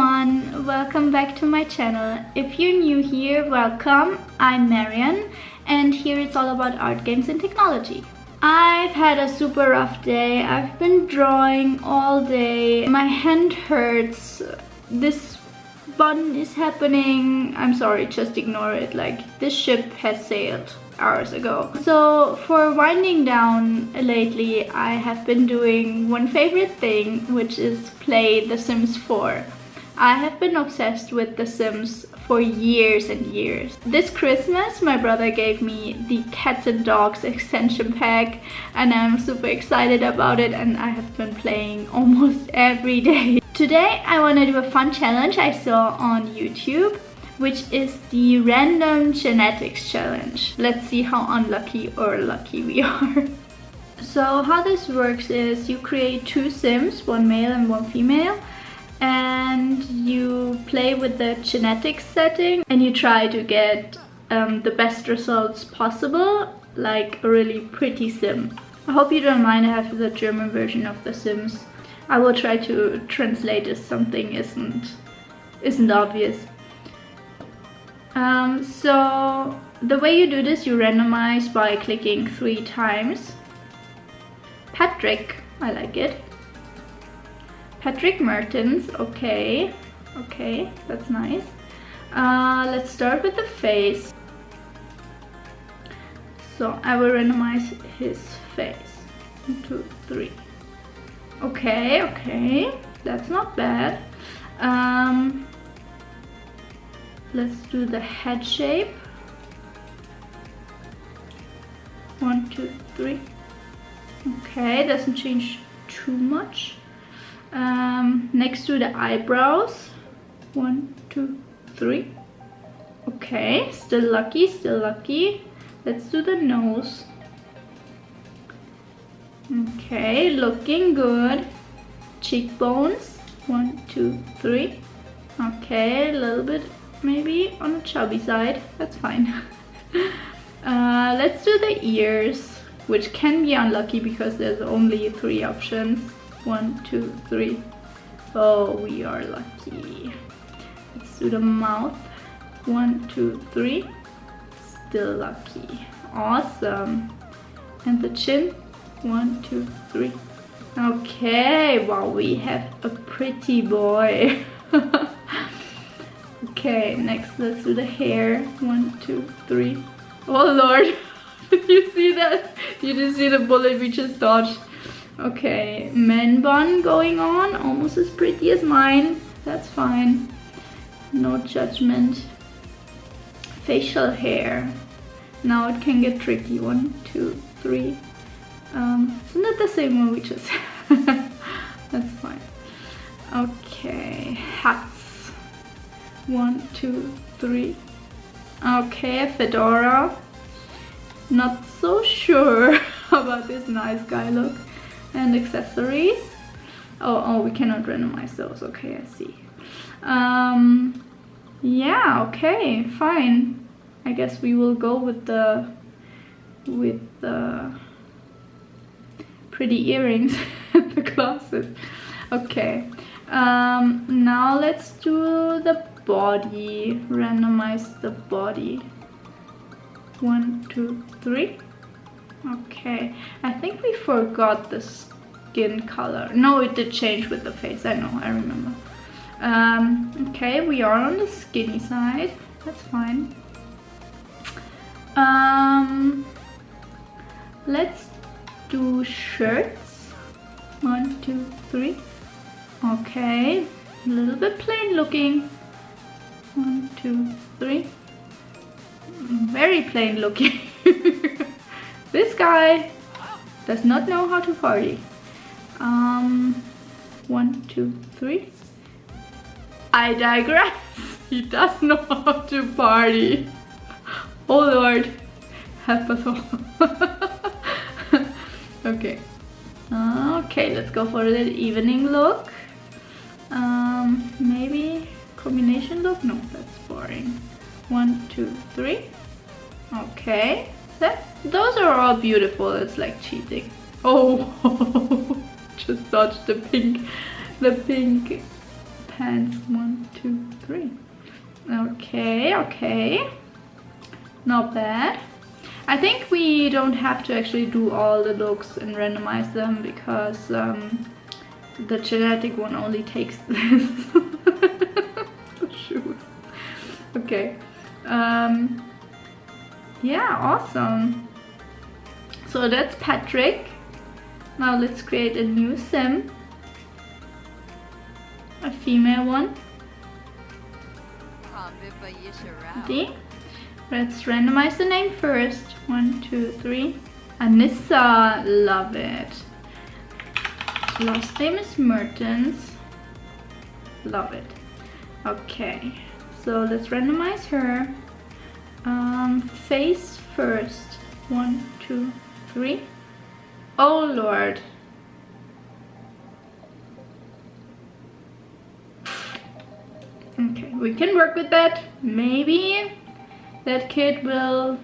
everyone, welcome back to my channel. If you're new here, welcome. I'm Marion and here it's all about art, games and technology. I've had a super rough day. I've been drawing all day. My hand hurts. This button is happening. I'm sorry, just ignore it. Like, this ship has sailed hours ago. So for winding down lately, I have been doing one favorite thing, which is play The Sims 4. I have been obsessed with The Sims for years and years. This Christmas, my brother gave me the Cats and Dogs extension pack and I'm super excited about it, and I have been playing almost every day. Today I want to do a fun challenge I saw on YouTube, which is the random genetics challenge. Let's see how unlucky or lucky we are. So how this works is you create two Sims, one male and one female, and you play with the genetics setting and you try to get the best results possible, like a really pretty Sim. I hope you don't mind, I have the German version of The Sims. I will try to translate if something isn't obvious. So the way you do this, you randomize by clicking 3 times. Patrick, I like it. Patrick Mertens, okay, that's nice. Let's start with the face. So I will randomize his face. 1, 2, 3. Okay, that's not bad. Let's do the head shape. 1, 2, 3. Okay, doesn't change too much. Next to the eyebrows. 1, 2, 3. Okay, still lucky. Let's do the nose. Okay, looking good. Cheekbones. 1, 2, 3. Okay, a little bit maybe on the chubby side, that's fine. Let's do the ears, which can be unlucky because there's only 3 options. 1, 2, 3. Oh, we are lucky. Let's do the mouth. 1, 2, 3. Still lucky. Awesome. And the chin. 1, 2, 3. Okay, wow, we have a pretty boy. Okay, next let's do the hair. 1, 2, 3. Oh lord, did you see that? You didn't see the bullet we just dodged. Okay, man bun going on, almost as pretty as mine. That's fine, no judgment. Facial hair. Now it can get tricky. 1, 2, 3. Isn't that the same one we just That's fine. Okay, hats. 1, 2, 3. Okay, fedora. Not so sure about this nice guy look. And accessories. Oh, we cannot randomize those. Okay, I see. Yeah, okay, fine. I guess we will go with the pretty earrings in the closet. Okay. Now let's do the body. Randomize the body. 1, 2, 3. Okay, I think we forgot the skin color. No, it did change with the face. I know, I remember. Okay, we are on the skinny side. That's fine. Let's do shirts. 1, 2, 3. Okay, a little bit plain looking. 1, 2, 3. Very plain looking. This guy does not know how to party. 1, 2, 3. I digress. He does know how to party. Oh lord, help us all. Okay. Okay, let's go for the evening look. Maybe combination look? No, that's boring. 1, 2, 3. Okay. Those are all beautiful. It's like cheating. Oh, just dodged the pink pants. 1, 2, 3. Okay, okay. Not bad. I think we don't have to actually do all the looks and randomize them because the genetic one only takes this. The shoes. Okay. Yeah, awesome. So that's Patrick. Now let's create a new sim. A female one. D. Let's randomize the name first. 1, 2, 3. Anissa. Love it. Last name is Mertens. Love it. Okay. So let's randomize her. Face first. 1, 2, 3. Oh Lord. Okay, we can work with that. Maybe that kid will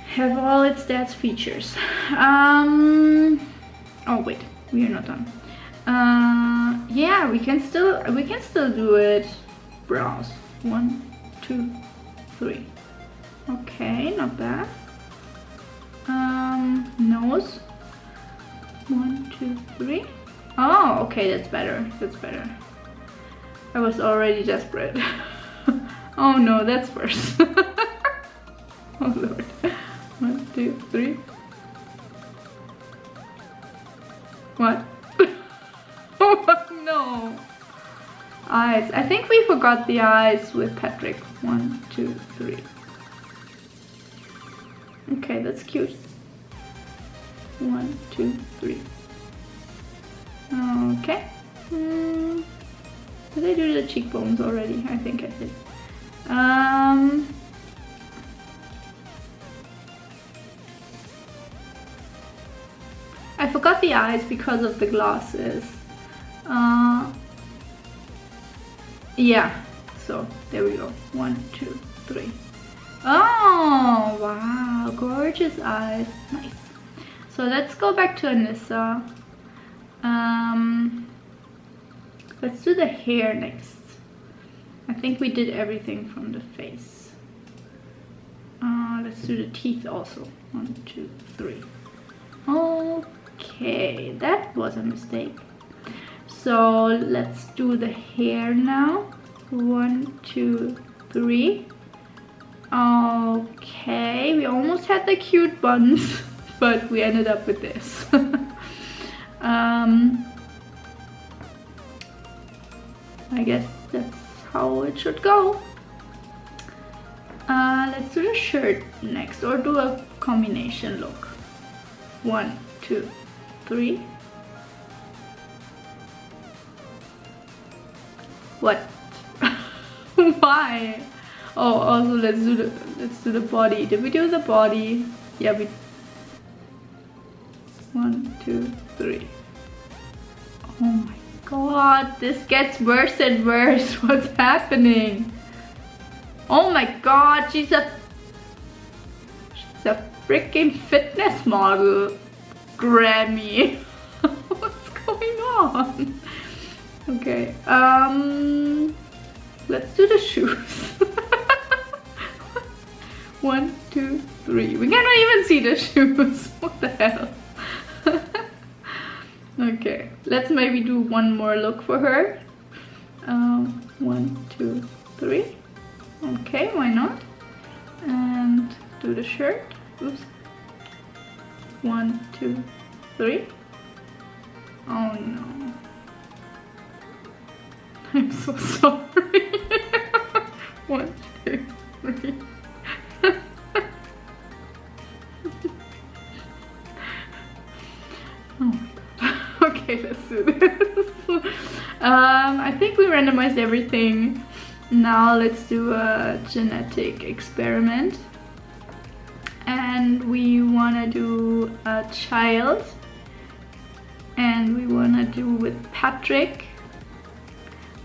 have all its dad's features. Oh wait, we are not done. Yeah, we can still do it. Brows. 1, 2, 3. Okay, not bad. Nose. 1, 2, 3. Oh, okay, that's better. That's better. I was already desperate. Oh no, that's worse. Oh Lord. 1, 2, 3. What? Oh no. Eyes. I think we forgot the eyes with Patrick. 1, 2, 3. Okay, that's cute. 1, 2, 3. Okay. Did I do the cheekbones already? I think I did. I forgot the eyes because of the glasses. Yeah, so there we go. 1, 2, 3. Oh, wow, gorgeous eyes. Nice. So let's go back to Anissa. Let's do the hair next. I think we did everything from the face. Let's do the teeth also. 1, 2, 3. Okay, that was a mistake. So let's do the hair now. 1, 2, 3. Okay, we almost had the cute buns, but we ended up with this. I guess that's how it should go. Let's do the shirt next, or do a combination look. 1, 2, 3. What? Why? Oh, also let's do the body. Did we do the body? Yeah, we. 1, 2, 3. Oh my god, this gets worse and worse. What's happening? Oh my god, she's a freaking fitness model. Grammy. What's going on? Okay, let's do the shoes. 1, 2, 3. We cannot even see the shoes. What the hell? Okay, let's maybe do one more look for her. 1, 2, 3. Okay, why not? And do the shirt. Oops. 1, 2, 3. Oh no. I'm so sorry. 1, 2, 3. Oh my god. Okay, let's do this. I think we randomized everything. Now let's do a genetic experiment. And we want to do a child. And we want to do with Patrick.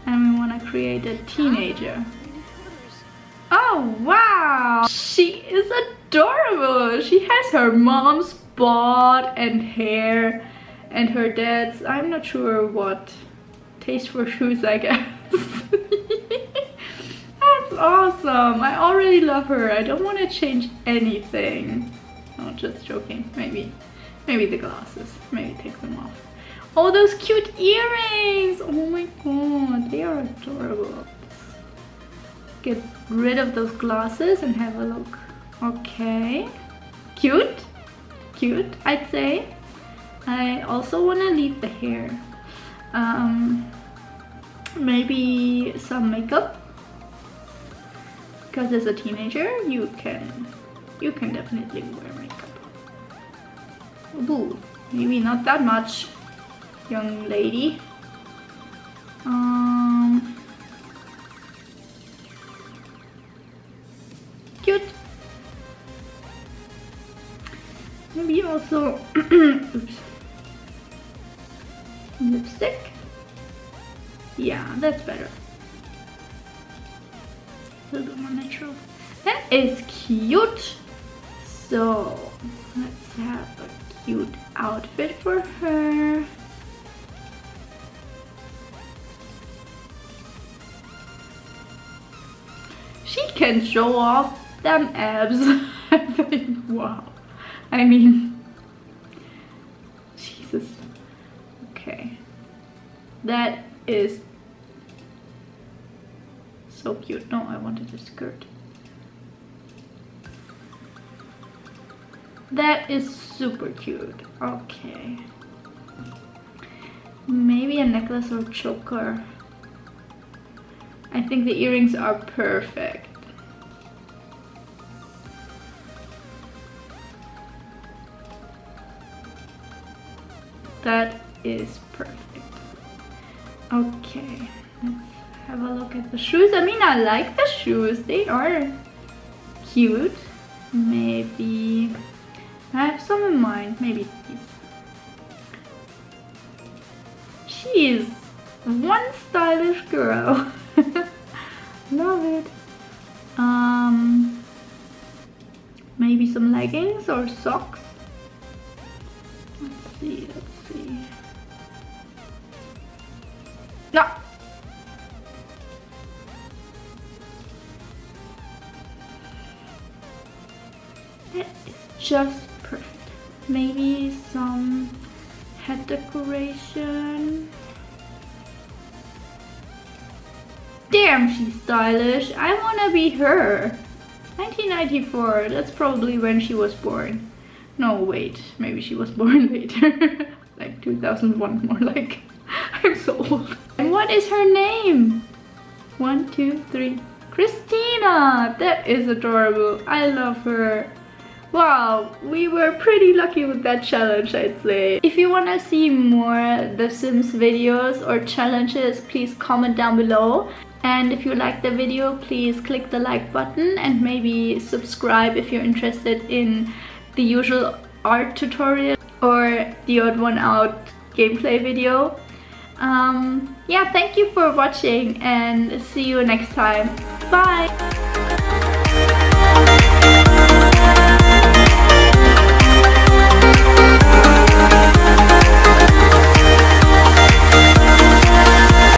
And we want to create a teenager. Oh wow! She is adorable! She has her mom's bod and hair and her dad's, I'm not sure what taste for shoes, I guess. That's awesome. I already love her. I don't want to change anything. No, just joking. Maybe the glasses. Maybe take them off. Oh, those cute earrings. Oh my god, they are adorable. Get rid of those glasses and have a look. Okay, cute, I'd say. I also want to leave the hair. Maybe some makeup, because as a teenager you can definitely wear makeup. Ooh, maybe not that much, young lady. Cute. Maybe also oops, lipstick. Yeah, that's better. A little bit more natural. That is cute. So let's have a cute outfit for her. She can show off them abs. I think, wow. I mean, Jesus. Okay. That is so cute. No, I wanted a skirt. That is super cute. Okay. Maybe a necklace or choker. I think the earrings are perfect. That is perfect. Okay, let's have a look at the shoes. I mean, I like the shoes. They are cute. Maybe I have some in mind. Maybe these. She is one stylish girl. Love it. Maybe some leggings or socks. Let's see. No. That is just perfect. Maybe some head decoration. Damn, she's stylish. I wanna be her. 1994, that's probably when she was born. No, wait, maybe she was born later. Like 2001, more like. I'm so old. And what is her name? 1, 2, 3. Christina! That is adorable. I love her. Wow, we were pretty lucky with that challenge, I'd say. If you want to see more The Sims videos or challenges, please comment down below. And if you like the video, please click the like button and maybe subscribe if you're interested in the usual art tutorial or the odd one out gameplay video. Yeah, thank you for watching and see you next time. Bye!